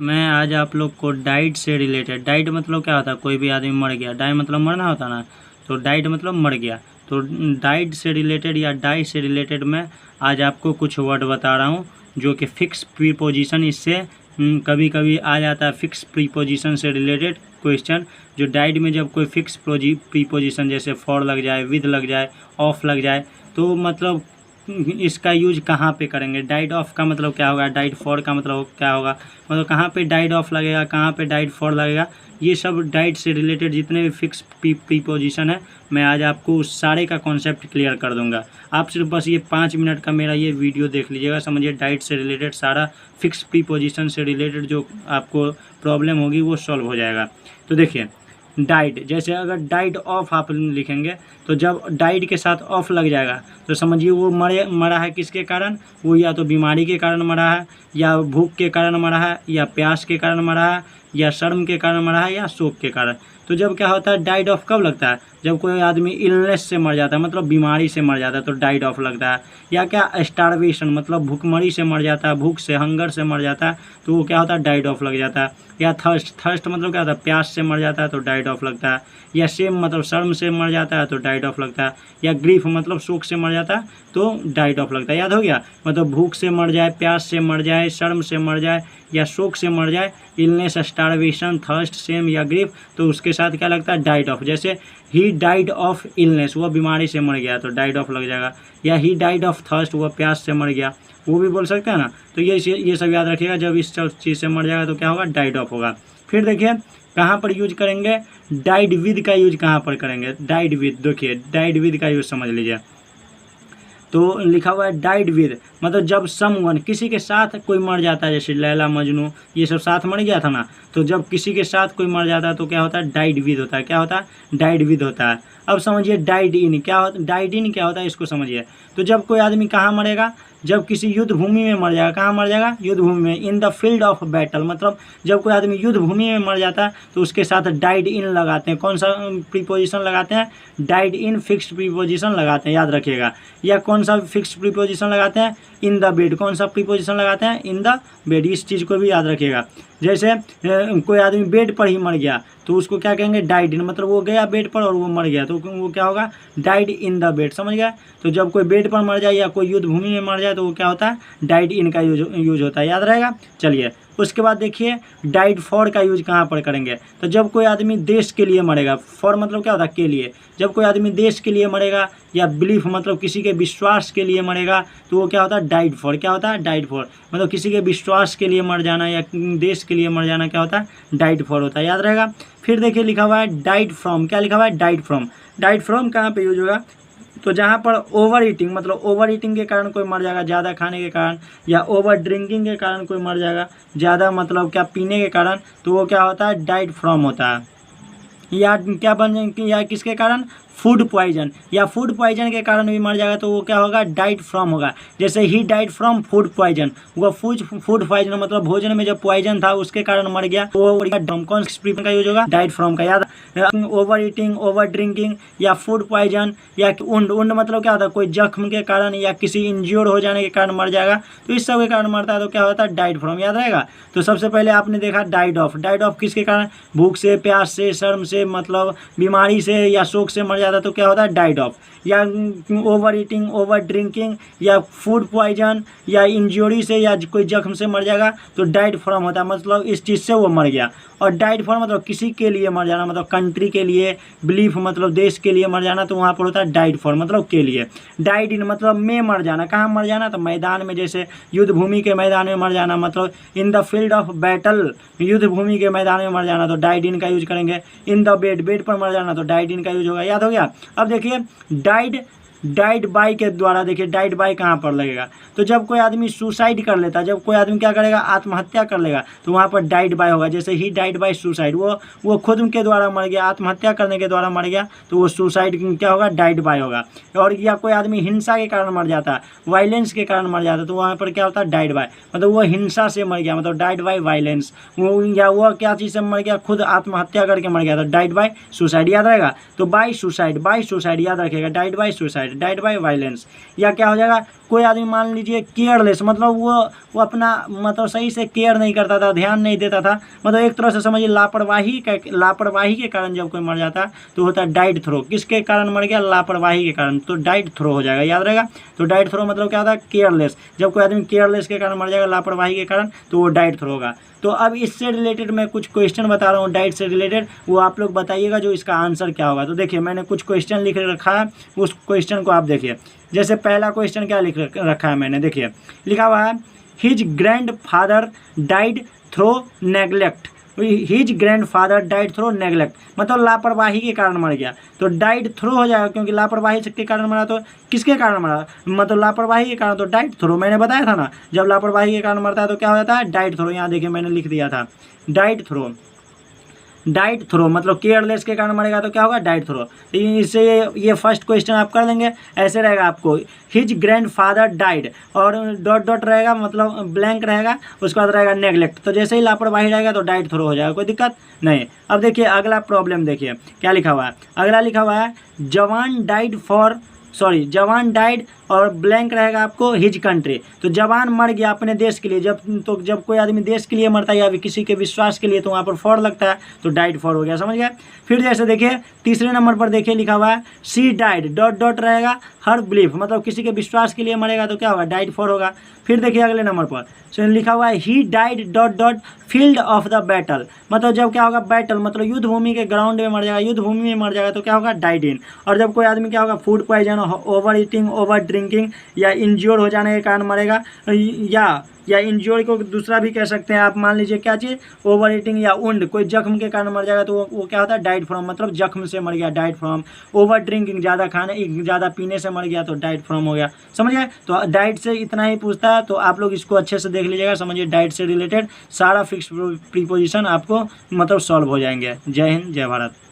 मैं आज आप लोग को डाइट से रिलेटेड, डाइट मतलब क्या होता है, कोई भी आदमी मर गया, डाई मतलब मरना होता ना, तो डाइट मतलब मर गया। तो डाइट से रिलेटेड या डाई से रिलेटेड मैं आज आपको कुछ वर्ड बता रहा हूँ जो कि फिक्स प्रीपोजिशन, इससे कभी कभी आ जाता है फिक्स प्रीपोजिशन से रिलेटेड क्वेश्चन। जो डाइट में जब कोई फिक्स प्रीपोजिशन जैसे फॉर लग जाए, विद लग जाए, ऑफ लग जाए, तो मतलब इसका यूज कहाँ पे करेंगे। डाइट ऑफ का मतलब क्या होगा, डाइट फॉर का मतलब क्या होगा, मतलब कहाँ पे डाइट ऑफ लगेगा, कहाँ पे डाइट फॉर लगेगा। ये सब डाइट से रिलेटेड जितने भी फिक्स प्रीपोजिशन है, मैं आज आपको उस सारे का कॉन्सेप्ट क्लियर कर दूंगा। आप सिर्फ बस ये 5 मिनट का मेरा ये वीडियो देख लीजिएगा, समझिए डाइट से रिलेटेड सारा फिक्स प्रीपोजिशन से रिलेटेड जो आपको प्रॉब्लम होगी वो सॉल्व हो जाएगा। तो देखिए डाइट, जैसे अगर डाइट ऑफ आप लिखेंगे तो जब डाइट के साथ ऑफ लग जाएगा तो समझिए वो मरा है किसके कारण, वो या तो बीमारी के कारण मरा है, या भूख के कारण मरा है, या प्यास के कारण मरा है, या शर्म के कारण मरा है, या शोक के कारण। तो जब क्या होता है डाइट ऑफ कब लगता है, जब कोई आदमी इलनेस से मर जाता है, मतलब बीमारी से मर जाता है, तो डाइट ऑफ लगता है। या क्या स्टारवेशन मतलब भूखमरी से मर जाता है, भूख से, हंगर से मर जाता है, तो वो क्या होता है डाइट ऑफ लग जाता है। या थर्स्ट मतलब क्या होता है, प्यास से मर जाता है तो डाइट ऑफ लगता है। या शेम मतलब शर्म से मर जाता है तो डाइट ऑफ लगता है। या ग्रीफ मतलब शोक से मर जाता है तो डाइट ऑफ लगता है। याद हो गया, मतलब भूख से मर जाए, प्यास से मर जाए, शर्म से मर जाए, या शोक से मर जाए, इलनेस, स्टारवेशन, थर्स्ट, शेम या ग्रीफ, तो उसके साथ क्या लगता है डाइट ऑफ। जैसे ही डाइड ऑफ इलनेस, वह बीमारी से मर गया तो डाइट ऑफ लग जाएगा। या ही डाइड ऑफ थर्स्ट, वह प्यास से मर गया, वो भी बोल सकते हैं ना। तो ये सब याद रखिएगा, जब इस चीज़ से मर जाएगा तो क्या होगा डाइट ऑफ होगा। फिर देखिए कहाँ पर यूज करेंगे, डाइड विद का यूज कहाँ पर करेंगे। डाइड विद, देखिए डाइड विद का यूज समझ लीजिए। तो लिखा हुआ है डाइड विद, मतलब जब समवन किसी के साथ कोई मर जाता है, जैसे लैला मजनू ये सब साथ मर गया था ना, तो जब किसी के साथ कोई मर जाता है तो क्या होता है डाइड विद होता है। क्या होता है डाइड विद होता है। अब समझिए डाइड इन क्या होता, डाइड इन क्या होता है इसको समझिए। तो जब कोई आदमी कहाँ मरेगा, जब किसी युद्ध भूमि में मर जाएगा। कहाँ मर जाएगा, युद्ध भूमि में। In the field of battle, मतलब जब कोई आदमी युद्ध भूमि में मर जाता है तो उसके साथ डाइड इन लगाते हैं। कौन सा प्रीपोजिशन लगाते हैं, डाइड इन फिक्स्ड प्रीपोजिशन लगाते हैं, याद रखिएगा। या कौन सा फिक्स्ड प्रीपोजिशन लगाते हैं, इन द बेड। कौन सा प्रीपोजिशन लगाते हैं, इन द बेड। इस चीज़ को भी याद रखिएगा। जैसे कोई आदमी बेड पर ही मर गया तो उसको क्या कहेंगे डाइड इन, मतलब वो गया बेड पर और वो मर गया तो वो क्या होगा डाइड इन द बेड, समझ गया। तो जब कोई बेड पर मर जाए या कोई युद्ध भूमि में मर जाए तो वो क्या होता है डाइड इन का यूज होता है, याद रहेगा। चलिए उसके बाद देखिए डाइड फॉर का यूज कहाँ पर करेंगे। तो जब कोई आदमी देश के लिए मरेगा, फॉर मतलब क्या होता है के लिए, जब कोई आदमी देश के लिए मरेगा, या बिलीफ मतलब किसी के विश्वास के लिए मरेगा, तो वो क्या होता है डाइड फॉर। क्या होता है डाइड फॉर, मतलब किसी के विश्वास के लिए मर जाना या देश के लिए मर जाना क्या होता है डाइड फॉर होता है, याद रहेगा। फिर देखिए लिखा हुआ है डाइड फ्रॉम। क्या लिखा हुआ है डाइड फ्रॉम। डाइड फ्रॉम कहाँ पे यूज होगा, तो जहाँ पर ओवर ईटिंग, मतलब ओवर ईटिंग के कारण कोई मर जाएगा, ज़्यादा खाने के कारण, या ओवर ड्रिंकिंग के कारण कोई मर जाएगा, ज़्यादा मतलब क्या पीने के कारण, तो वो क्या होता है डाइड फ्रॉम होता है। या क्या बन, या किसके कारण फूड पॉइजन, या फूड पॉइजन के कारण भी मर जाएगा तो वो क्या होगा डाइड फ्रॉम होगा। जैसे ही डाइड फ्रॉम फूड पॉइजन, वो फूड पॉइजन मतलब भोजन में जो पॉइजन था उसके कारण मर गया, तो वो कौन का यूज होगा डाइड फ्रॉम का, याद। ओवर ईटिंग, ओवर ड्रिंकिंग, या फूड पॉइजन, या उंड मतलब क्या होता है कोई जख्म के कारण या किसी इंज्योर हो जाने के कारण मर जाएगा, तो इस सब के कारण मरता है तो क्या होता है डाइड फ्रॉम, याद रहेगा। तो सबसे पहले आपने देखा डाइड ऑफ। डाइड ऑफ किसके कारण, भूख से, प्यास से, शर्म से, मतलब बीमारी से या शोक से मर जाता तो क्या होता है डाइड ऑफ। या ओवर ईटिंग, ओवर ड्रिंकिंग, या फूड पॉइजन, या इंजरी से या कोई जख्म से मर जाएगा तो डाइड फ्रॉम होता है, मतलब इस चीज़ से वो मर गया। और डाइड फॉर मतलब किसी के लिए मर जाना, मतलब कंट्री के लिए, बिलीफ मतलब देश के लिए मर जाना, तो वहाँ पर होता है डाइड फॉर मतलब के लिए। डाइड इन मतलब में मर जाना, कहाँ मर जाना, तो मैदान में, जैसे युद्ध भूमि के मैदान में मर जाना, मतलब in the field of battle, युद्ध भूमि के मैदान में मर जाना तो डाइड इन का यूज करेंगे। इन द बेड, बेड पर मर जाना तो डाइड इन का यूज होगा, याद हो गया। अब देखिए डाइड बाय के द्वारा, देखिए डाइड बाय कहाँ पर लगेगा, तो जब कोई आदमी सुसाइड कर लेता है, जब कोई आदमी क्या करेगा आत्महत्या कर लेगा, तो वहाँ पर डाइड बाय होगा। जैसे ही डाइड बाय सुसाइड, वो खुद के द्वारा मर गया, आत्महत्या करने के द्वारा मर गया, तो वो सुसाइड क्या होगा डाइड बाय होगा। और या कोई आदमी हिंसा के कारण मर जाता है, वायलेंस के कारण मर जाता है, तो वहाँ पर क्या होता है डाइड बाय, मतलब वो हिंसा से मर गया, मतलब डाइड बाय वायलेंस। या वो क्या चीज़ से मर गया, खुद आत्महत्या करके मर गया, तो डाइड बाय सुसाइड, याद रहेगा। तो बाय सुसाइड याद रखिएगा, died by suicide, died by violence. या क्या हो जाएगा कोई आदमी मान लीजिए केयरलेस, मतलब वो अपना मतलब सही से केयर नहीं करता था, ध्यान नहीं देता था, मतलब एक तरह से समझिए लापरवाही के कारण जब कोई मर जाता है तो होता है डाइट थ्रो। किसके कारण मर गया? लापरवाही के कारण, तो डाइट थ्रो हो जाएगा, याद रहेगा। तो डाइट थ्रो मतलब क्या होता है? केयरलेस। जब कोई आदमी केयरलेस के कारण मर जाएगा, लापरवाही के कारण, तो वो डाइट थ्रो होगा। तो अब इससे रिलेटेड मैं कुछ क्वेश्चन बता रहा हूँ डाइट से रिलेटेड, वो आप लोग बताइएगा जो इसका आंसर क्या होगा। तो देखिए मैंने कुछ क्वेश्चन लिख रखा है, उस क्वेश्चन को आप देखिए। जैसे पहला क्वेश्चन क्या लिख रखा है मैंने, देखिए लिखा हुआ है his grandfather died through neglect. His grandfather died through neglect मतलब लापरवाही के कारण मर गया, तो डाइड थ्रो हो जाएगा, क्योंकि लापरवाही के कारण मरा। तो किसके कारण मरा? मतलब लापरवाही के कारण, तो डाइट थ्रो। मैंने बताया था ना, जब लापरवाही के कारण मरता है तो क्या हो जाता है? Died through. यहाँ देखिए मैंने लिख दिया था डाइट थ्रो। डाइट थ्रो मतलब केयरलेस के कारण मरेगा तो क्या होगा? Died through. इससे ये फर्स्ट क्वेश्चन आप कर लेंगे। ऐसे रहेगा आपको, हिज ग्रैंड फादर डाइड और डॉट डॉट रहेगा, मतलब ब्लैंक रहेगा, उसके बाद रहेगा नेग्लेक्ट। तो जैसे ही लापरवाही रहेगा तो डाइट थ्रो हो जाएगा, कोई दिक्कत नहीं। अब देखिए अगला प्रॉब्लम, देखिए क्या लिखा हुआ है। अगला लिखा हुआ है जवान डाइड और ब्लैंक रहेगा आपको हिज कंट्री। तो जवान मर गया अपने देश के लिए। जब कोई आदमी देश के लिए मरता है या किसी के विश्वास के लिए, तो वहाँ पर फॉर लगता है, तो डाइड फॉर हो गया, समझ गए। फिर जैसे देखिए तीसरे नंबर पर देखिए लिखा हुआ है सी डाइड डॉट डॉट रहेगा हर बिलीफ, मतलब किसी के विश्वास के लिए मरेगा तो क्या होगा? डाइड फॉर होगा। फिर देखिए अगले नंबर पर लिखा हुआ है he died dot dot field of the battle, मतलब जब क्या होगा? बैटल मतलब युद्ध भूमि के ग्राउंड में मर जाएगा, युद्ध भूमि में मर जाएगा तो क्या होगा? Died in. और जब कोई आदमी क्या होगा? Food poison, over eating, over drinking या इंज्योर हो जाने के कारण मरेगा, या इंज्योर को दूसरा भी कह सकते हैं आप, मान लीजिए क्या चीज़? ओवर ईटिंग या उंड, कोई जख्म के कारण मर जाएगा तो वो क्या होता है? डाइट फ्रॉम, मतलब जख्म से मर गया, डाइट फ्रॉम। ओवर ड्रिंकिंग ज़्यादा पीने से मर गया तो डाइट फ्रॉम हो गया, समझ गए। तो डाइट से इतना ही पूछता है, तो आप लोग इसको अच्छे से देख लीजिएगा, समझिए डाइट से रिलेटेड सारा फिक्स प्रीपोजिशन आपको मतलब सॉल्व हो जाएंगे। जय हिंद, जय भारत।